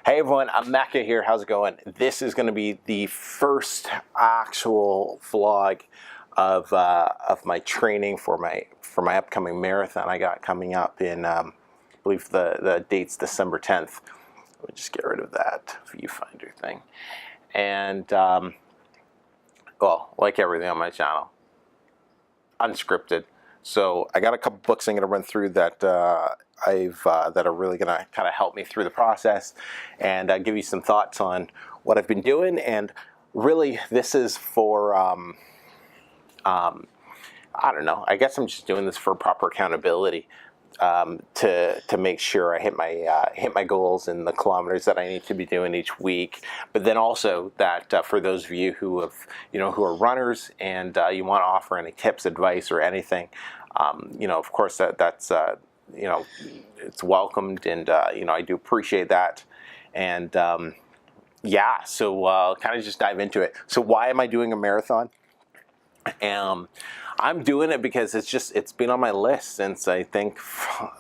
Hey everyone, I'm Emeka here. How's it going? This is going to be the first actual vlog of my training for my upcoming marathon I got coming up in I believe the date's December 10th. Let me just get rid of that viewfinder thing. And well, like everything on my channel, unscripted. So I got a couple books I'm going to run through that that are really going to kind of help me through the process and give you some thoughts on what I've been doing. And really, this is for I don't know. I guess I'm just doing this for proper accountability to make sure I hit my goals and the kilometers that I need to be doing each week. But then also that for those of you who have who are runners and you want to offer any tips, advice, or anything, of course that's it's welcomed, and I do appreciate that. And yeah, so kind of just dive into it. So why am I doing a marathon? I'm doing it because it's been on my list since I think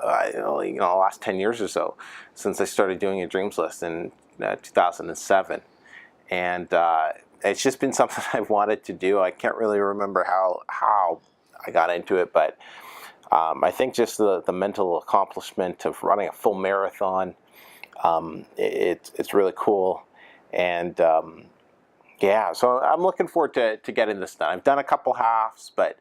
the last 10 years or so, since I started doing a dreams list in 2007, and it's just been something I've wanted to do. I can't really remember how I got into it, but I think just the mental accomplishment of running a full marathon, it's really cool. And yeah, so I'm looking forward to getting this done. I've done a couple halves, but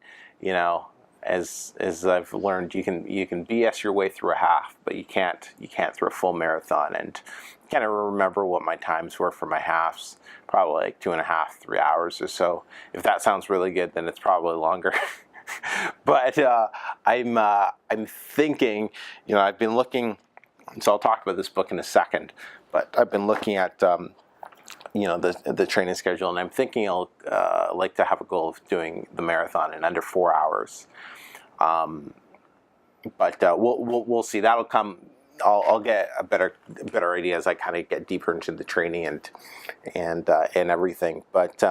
as I've learned, you can BS your way through a half, but you can't through a full marathon. And I can't ever remember what my times were for my halves. Probably like 2.5, 3 hours or so. If that sounds really good, then it's probably longer. But I'm thinking, I've been looking. So I'll talk about this book in a second. But I've been looking at the training schedule, and I'm thinking I'll like to have a goal of doing the marathon in under 4 hours. But we'll see. That'll come. I'll get a better idea as I kind of get deeper into the training and everything. But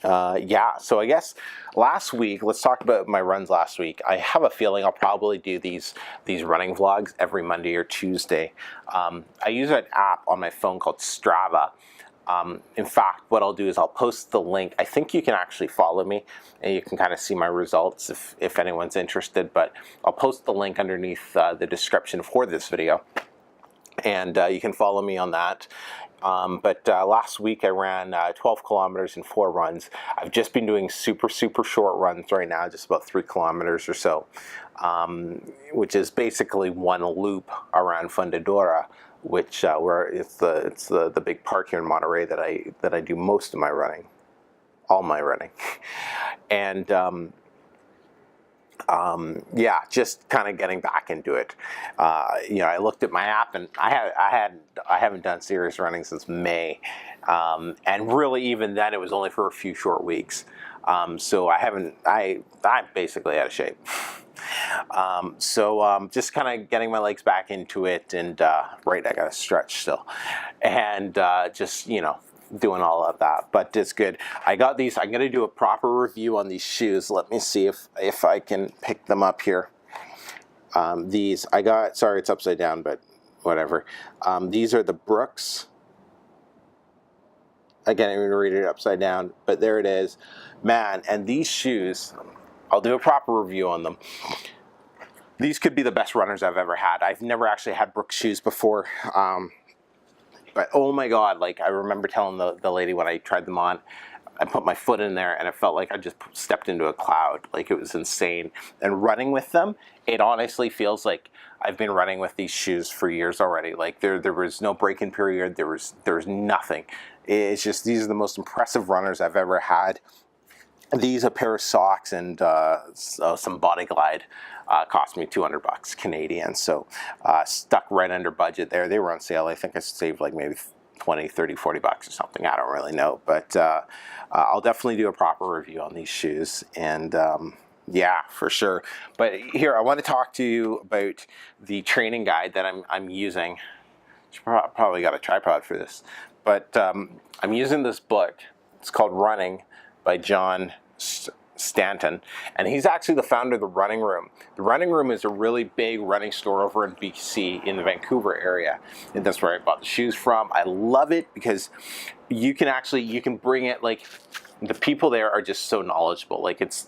yeah, so I guess last week, let's talk about my runs last week. I have a feeling I'll probably do these running vlogs every Monday or Tuesday. I use an app on my phone called Strava. In fact, what I'll do is I'll post the link. I think you can actually follow me and you can kind of see my results if anyone's interested, but I'll post the link underneath the description for this video, and you can follow me on that. But last week I ran 12 kilometers in 4 runs. I've just been doing super short runs right now, just about 3 kilometers or so, which is basically one loop around Fundadora, which where it's the big park here in Monterey that I do most of my running, all my running. And yeah, just kind of getting back into it. I looked at my app, and I haven't done serious running since May, and really even then it was only for a few short weeks. So I'm basically out of shape. So just kind of getting my legs back into it, and right, I got to stretch still, and just doing all of that, but it's good. I got these. I'm going to do a proper review on these shoes. Let me see if I can pick them up here. These I got. Sorry, it's upside down, but whatever. These are the Brooks. Again, I'm going to read it upside down, but there it is, man. And these shoes, I'll do a proper review on them. These could be the best runners I've ever had. I've never actually had Brooks shoes before. But oh my God, like I remember telling the lady when I tried them on, I put my foot in there and it felt like I just stepped into a cloud. Like, it was insane. And running with them, it honestly feels like I've been running with these shoes for years already. Like there was no break-in period. There was nothing. It's just, these are the most impressive runners I've ever had. These, a pair of socks and some Body Glide cost me $200 Canadian. So stuck right under budget there. They were on sale. I think I saved like maybe 20, 30, 40 bucks or something. I don't really know. But I'll definitely do a proper review on these shoes. And yeah, for sure. But here, I want to talk to you about the training guide that I'm using. Probably got a tripod for this. But I'm using this book. It's called Running by John Stanton, and he's actually the founder of the Running Room. The Running Room is a really big running store over in BC in the Vancouver area, and that's where I bought the shoes from. I love it because you can bring it, like, the people there are just so knowledgeable. Like, it's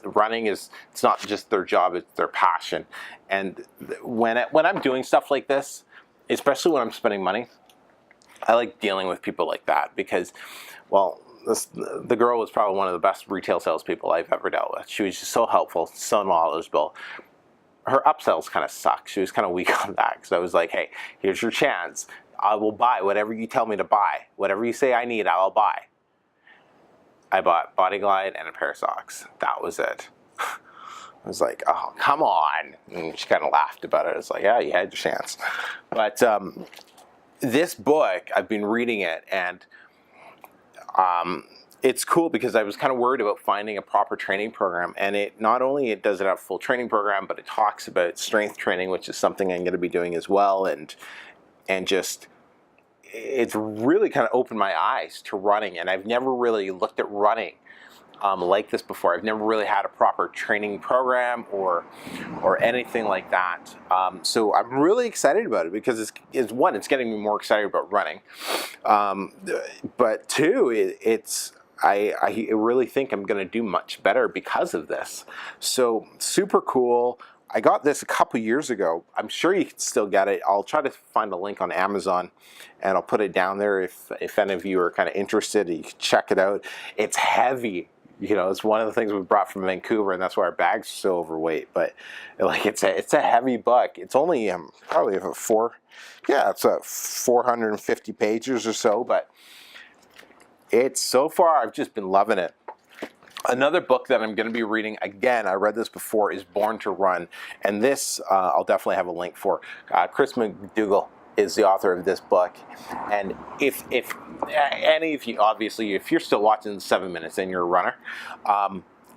not just their job, it's their passion. And when I'm doing stuff like this, especially when I'm spending money, I like dealing with people like that because, well, the girl was probably one of the best retail salespeople I've ever dealt with. She was just so helpful, so knowledgeable. Her upsells kind of sucked. She was kind of weak on that because I was like, hey, here's your chance. I will buy whatever you tell me to buy. Whatever you say I need, I'll buy. I bought Body Glide and a pair of socks. That was it. I was like, oh, come on. And she kind of laughed about it. It's like, yeah, you had your chance. But this book, I've been reading it, and it's cool because I was kind of worried about finding a proper training program, and it not only does it have a full training program, but it talks about strength training, which is something I'm going to be doing as well, and just it's really kind of opened my eyes to running, and I've never really looked at running like this before. I've never really had a proper training program or anything like that. So I'm really excited about it because it's one, it's getting me more excited about running, but two, I really think I'm going to do much better because of this. So super cool. I got this a couple years ago. I'm sure you can still get it. I'll try to find a link on Amazon and I'll put it down there if any of you are kind of interested. You can check it out. It's heavy. You know, it's one of the things we brought from Vancouver, and that's why our bags are so overweight. But like, it's a heavy book. It's only probably it's 450 pages or so. But it's so far, I've just been loving it. Another book that I'm going to be reading, again, I read this before, is Born to Run. And this, I'll definitely have a link for. Chris McDougall is the author of this book. And if any of you, obviously, if you're still watching 7 minutes and you're a runner,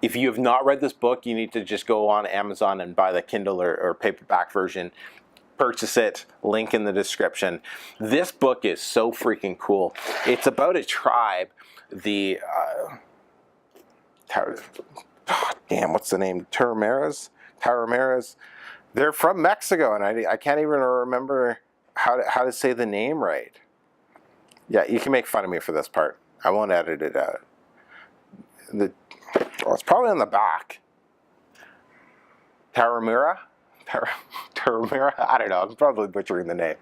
if you have not read this book, you need to just go on Amazon and buy the Kindle or paperback version. Purchase it, link in the description. This book is so freaking cool. It's about a tribe, what's the name? Tarahumara's. They're from Mexico, and I can't even remember how to say the name right. Yeah, you can make fun of me for this part. I won't edit it out. It's probably on the back. Tarahumara? Turmeric, I don't know, I'm probably butchering the name,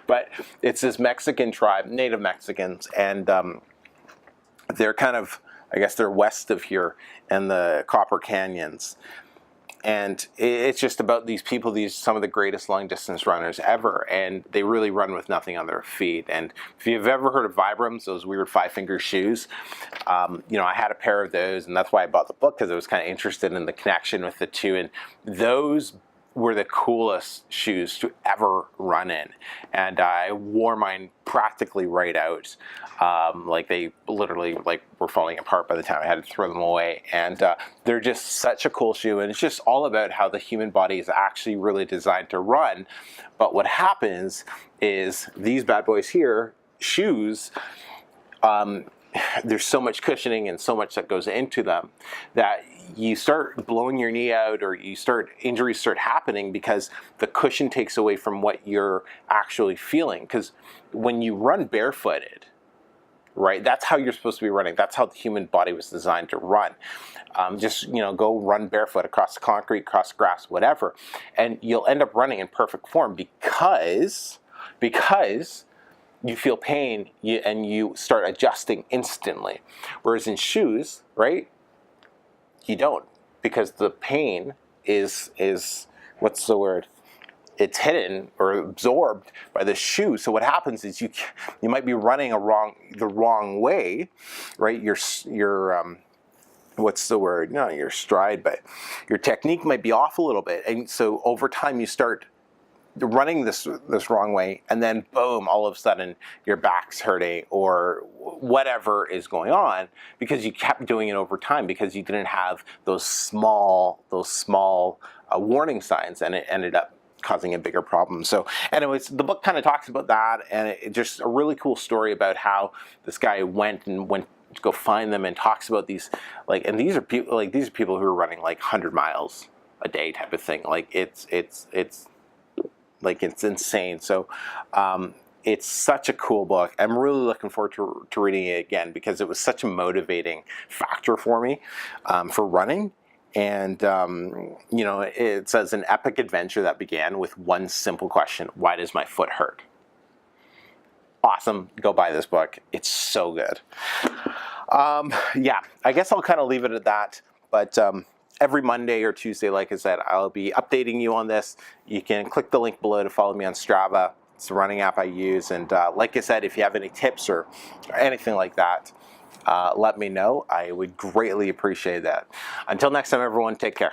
but it's this Mexican tribe, native Mexicans, and they're kind of, I guess they're west of here in the Copper Canyons, and it's just about these people, some of the greatest long distance runners ever, and they really run with nothing on their feet. And if you've ever heard of Vibrams, those weird 5-finger shoes, I had a pair of those, and that's why I bought the book, because I was kind of interested in the connection with the two, and those were the coolest shoes to ever run in, and I wore mine practically right out. Like, they literally were falling apart by the time I had to throw them away, and they're just such a cool shoe, and it's just all about how the human body is actually really designed to run. But what happens is these bad boys here, shoes, there's so much cushioning and so much that goes into them that you start blowing your knee out, or injuries start happening because the cushion takes away from what you're actually feeling. Because when you run barefooted, right, that's how you're supposed to be running. That's how the human body was designed to run. Just go run barefoot across the concrete, across the grass, whatever, and you'll end up running in perfect form because you feel pain and you start adjusting instantly. Whereas in shoes, right, you don't, because the pain is what's the word? It's hidden or absorbed by the shoe. So what happens is you might be running the wrong way, right? Your what's the word? Not your stride, but your technique might be off a little bit, and so over time you start running this wrong way, and then boom, all of a sudden your back's hurting or whatever is going on because you kept doing it over time, because you didn't have those small warning signs, and it ended up causing a bigger problem. So anyways, the book kind of talks about that, and it's just a really cool story about how this guy went go find them, and talks about these, like, and these are people who are running like 100 miles a day type of thing. Like it's insane. So it's such a cool book. I'm really looking forward to reading it again, because it was such a motivating factor for me for running. And you know, it says, an epic adventure that began with one simple question: why does my foot hurt? Awesome. Go buy this book. It's so good. Yeah, I guess I'll kind of leave it at that. But every Monday or Tuesday, like I said, I'll be updating you on this. You can click the link below to follow me on Strava. It's the running app I use. And like I said, if you have any tips or anything like that, let me know. I would greatly appreciate that. Until next time, everyone, take care.